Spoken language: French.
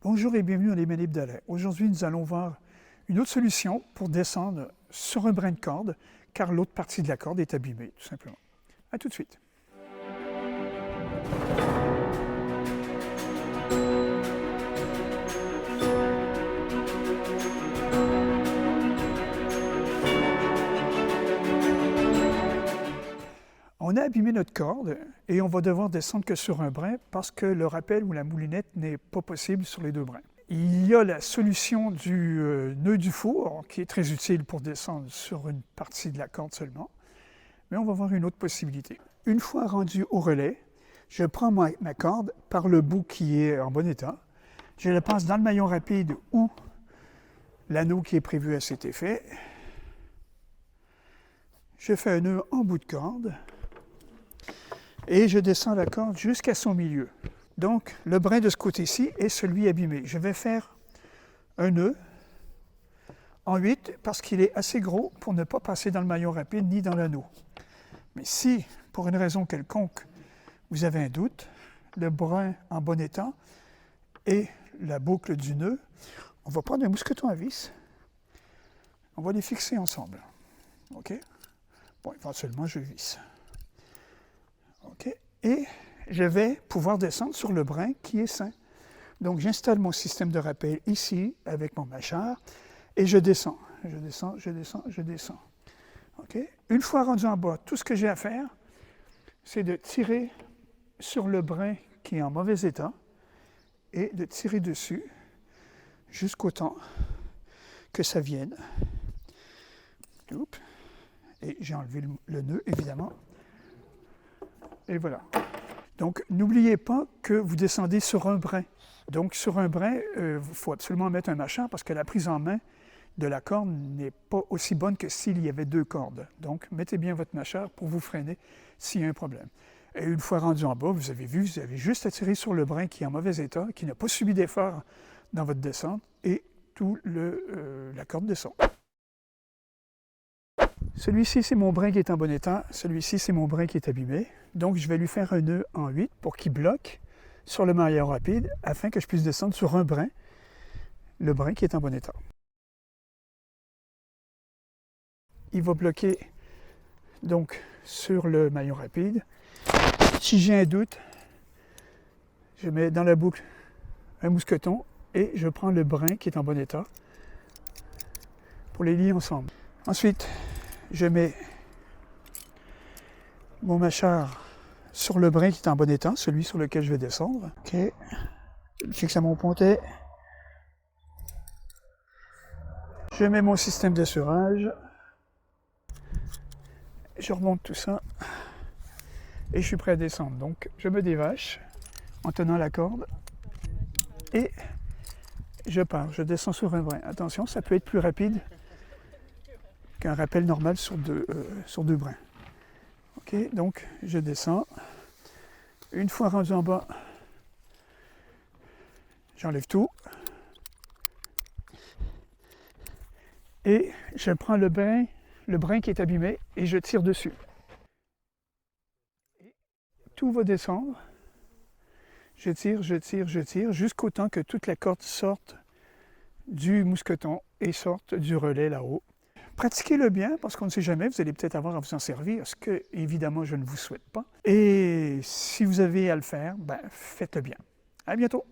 Bonjour et bienvenue dans les mains libres d'Alain. Aujourd'hui, nous allons voir une autre solution pour descendre sur un brin de corde, car l'autre partie de la corde est abîmée, tout simplement. À tout de suite. On a abîmé notre corde et on va devoir descendre que sur un brin parce que le rappel ou la moulinette n'est pas possible sur les deux brins. Il y a la solution du nœud du four qui est très utile pour descendre sur une partie de la corde seulement, mais on va voir une autre possibilité. Une fois rendu au relais, je prends ma corde par le bout qui est en bon état, je la passe dans le maillon rapide ou l'anneau qui est prévu à cet effet, je fais un nœud en bout de corde, et je descends la corde jusqu'à son milieu. Donc, le brin de ce côté-ci est celui abîmé. Je vais faire un nœud en 8 parce qu'il est assez gros pour ne pas passer dans le maillon rapide ni dans l'anneau. Mais si, pour une raison quelconque, vous avez un doute, le brin en bon état et la boucle du nœud, on va prendre un mousqueton à vis, on va les fixer ensemble. OK? Bon, éventuellement, je visse. OK? Et je vais pouvoir descendre sur le brin qui est sain. Donc, j'installe mon système de rappel ici avec mon mâchard et je descends. Je descends, je descends, je descends. OK? Une fois rendu en bas, tout ce que j'ai à faire, c'est de tirer sur le brin qui est en mauvais état et de tirer dessus jusqu'au temps que ça vienne. Oups. Et j'ai enlevé le nœud, évidemment. Et voilà. Donc, n'oubliez pas que vous descendez sur un brin. Donc, sur un brin, il faut absolument mettre un mâchard parce que la prise en main de la corde n'est pas aussi bonne que s'il y avait deux cordes. Donc, mettez bien votre mâchard pour vous freiner s'il y a un problème. Et une fois rendu en bas, vous avez vu, vous avez juste à tirer sur le brin qui est en mauvais état, qui n'a pas subi d'effort dans votre descente, et la corde descend. Celui-ci, c'est mon brin qui est en bon état. Celui-ci, c'est mon brin qui est abîmé. Donc, je vais lui faire un nœud en 8 pour qu'il bloque sur le maillon rapide afin que je puisse descendre sur un brin, le brin qui est en bon état. Il va bloquer donc sur le maillon rapide. Si j'ai un doute, je mets dans la boucle un mousqueton et je prends le brin qui est en bon état pour les lier ensemble. Ensuite, je mets mon mâchard sur le brin qui est en bon état, celui sur lequel je vais descendre. OK. Je le fixe à mon pontet. Je mets mon système d'assurage. Je remonte tout ça. Et je suis prêt à descendre. Donc, je me dévache en tenant la corde. Et je pars. Je descends sur un brin. Attention, ça peut être plus rapide qu'un rappel normal sur deux brins. OK, donc je descends. Une fois rendu en bas, j'enlève tout. Et je prends le brin qui est abîmé, et je tire dessus. Tout va descendre. Je tire, je tire, je tire, jusqu'au temps que toute la corde sorte du mousqueton et sorte du relais là-haut. Pratiquez-le bien, parce qu'on ne sait jamais, vous allez peut-être avoir à vous en servir, ce que, évidemment, je ne vous souhaite pas. Et si vous avez à le faire, faites-le bien. À bientôt!